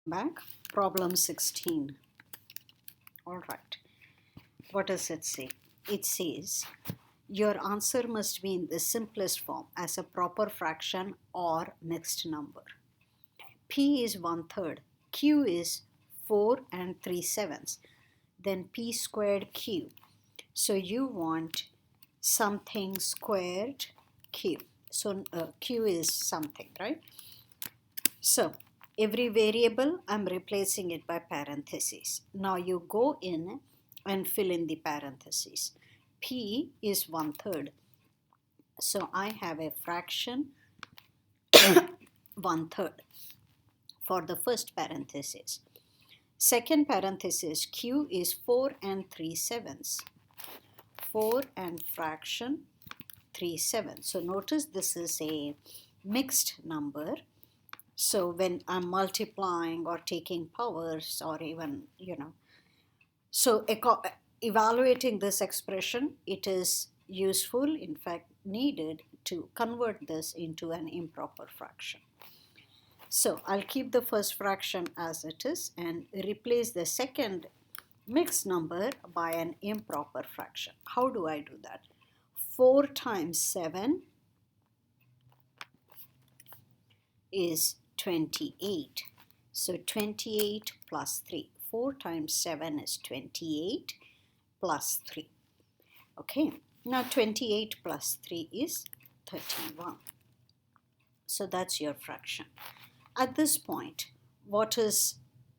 Back. Problem 16. All right. What does it say? It says your answer must be in the simplest form as a proper fraction or mixed number. P is 1/3. Q is 4 and 3/7. Then P squared Q. So you want something squared Q. So Q is something, right? So every variable, I'm replacing it by parentheses. Now you go in and fill in the parentheses. P is 1/3. So I have a fraction 1/3 for the first parenthesis. Second parenthesis, Q is 4 and 3/7. 4 and fraction 3/7. So notice this is a mixed number. So when I'm multiplying or taking powers or even, so evaluating this expression, it is useful, in fact needed, to convert this into an improper fraction. So I'll keep the first fraction as it is and replace the second mixed number by an improper fraction. How do I do that? 4 times 7 is 28. So 28 plus 3. 4 times 7 is 28 plus 3. Okay, now 28 plus 3 is 31. So that's your fraction. At this point, what is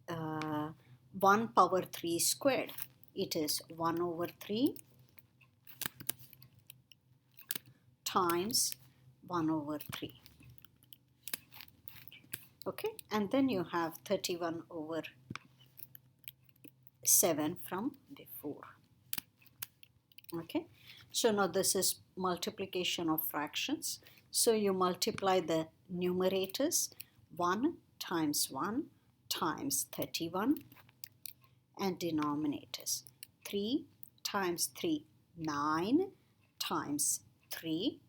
1 power 3 squared? It is 1 over 3 times 1 over 3. Okay, and then you have 31 over 7 from before. Okay, so now this is multiplication of fractions. So you multiply the numerators, 1 times 1 times 31, and denominators, 3 times 3, 9 times 3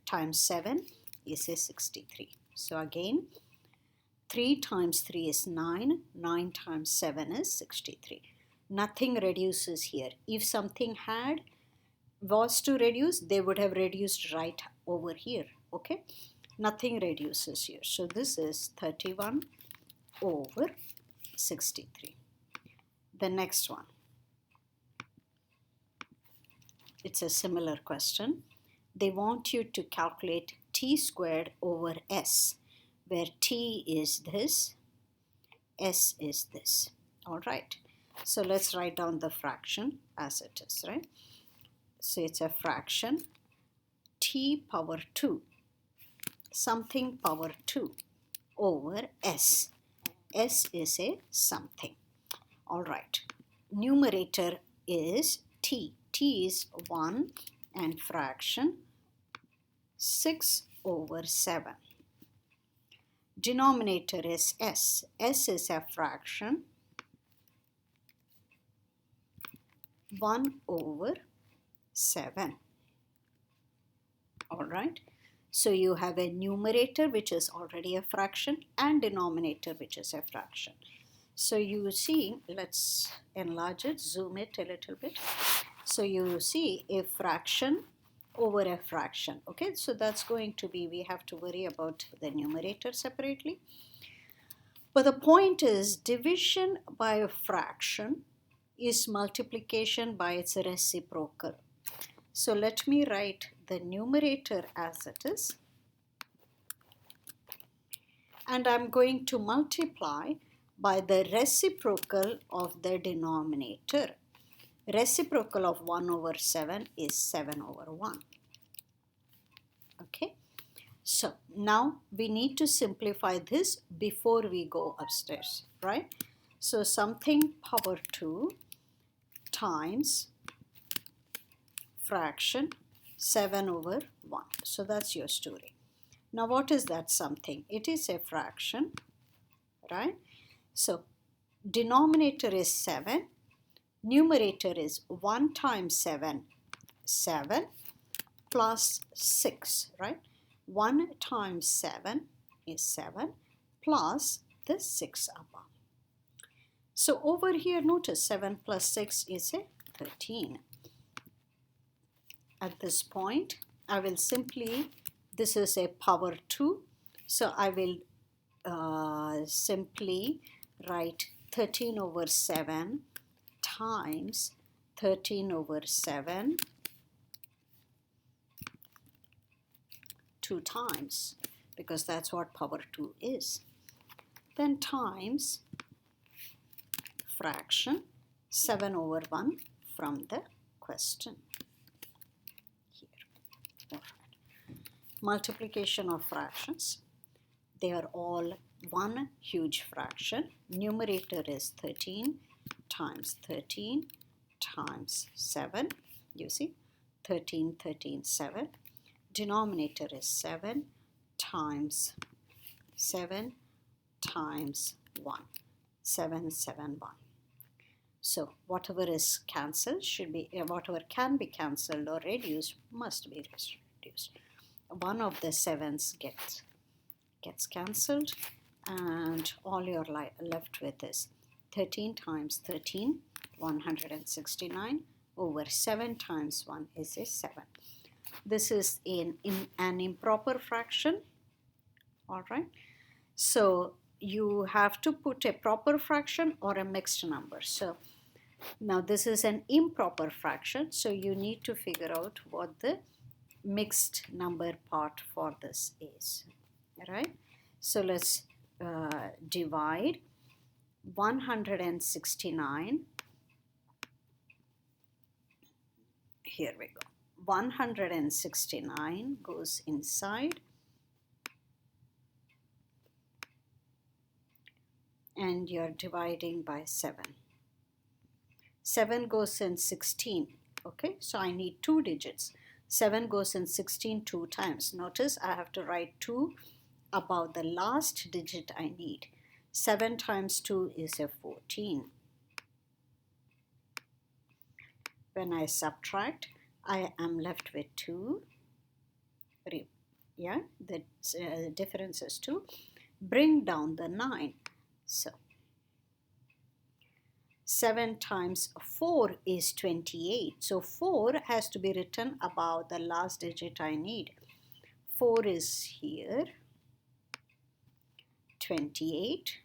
times 7 is a 63. So again, 3 times 3 is 9, 9 times 7 is 63. Nothing reduces here. If something was to reduce, they would have reduced right over here, okay? Nothing reduces here. So this is 31 over 63. The next one. It's a similar question. They want you to calculate t squared over s, where t is this, s is this. All right. So let's write down the fraction as it is, right? So it's a fraction t power 2, something power 2 over s. S is a something. All right. Numerator is t. T is 1 and fraction 6 over 7. Denominator is s. S is a fraction 1 over 7. All right. So you have a numerator which is already a fraction and denominator which is a fraction. So you see, let's enlarge it, zoom it a little bit. So you see a fraction over a fraction. Okay, so that's going to be, we have to worry about the numerator separately. But the point is, division by a fraction is multiplication by its reciprocal. So let me write the numerator as it is. And I'm going to multiply by the reciprocal of the denominator. Reciprocal of 1 over 7 is 7 over 1. Okay. So now we need to simplify this before we go upstairs, right? So something power 2 times fraction 7 over 1. So that's your story. Now what is that something? It is a fraction, right? So denominator is 7. Numerator is 1 times 7, 7 plus 6, right? 1 times 7 is 7 plus the 6 above. So over here, notice 7 plus 6 is a 13. At this point, I will simply, this is a power 2, so I will simply write 13 over 7 times 13 over 7 2 times, because that's what power 2 is. Then times fraction 7 over 1 from the question. Here. All right. Multiplication of fractions. They are all one huge fraction. Numerator is 13 times 13 times 7. You see, 13, 13, 7. Denominator is 7 times 7 times 1. 7, 7, 1. So whatever is cancelled should be, whatever can be cancelled or reduced must be reduced. One of the 7s gets cancelled, and all you're left with is 13 times 13, 169, over 7 times 1 is a 7. This is in an improper fraction, all right? So you have to put a proper fraction or a mixed number. So now this is an improper fraction, so you need to figure out what the mixed number part for this is, right? So let's divide 169. Here we go. 169 goes inside, and you're dividing by 7. 7 goes in 16, okay? So I need 2 digits. 7 goes in 16 2 times. Notice I have to write 2 above the last digit I need. 7 times 2 is a 14. When I subtract, I am left with 2. Yeah, the difference is 2. Bring down the 9. So 7 times 4 is 28. So 4 has to be written above the last digit I need. 4 is here. 28.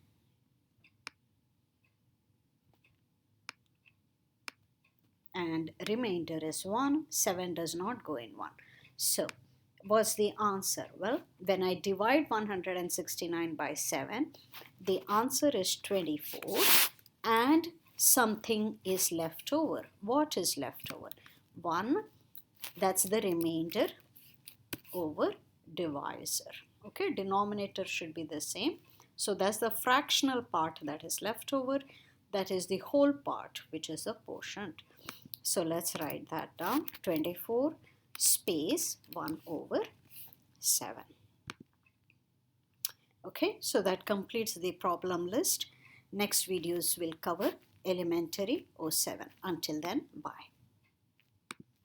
And remainder is 1. 7 does not go in 1. So what's the answer? Well, when I divide 169 by 7, the answer is 24, and something is left over. What is left over? 1, that's the remainder over divisor. Okay, denominator should be the same. So that's the fractional part that is left over. That is the whole part, which is the quotient. So let's write that down. 24 space 1 over 7. Okay, so that completes the problem list. Next videos will cover elementary 07. Until then, bye.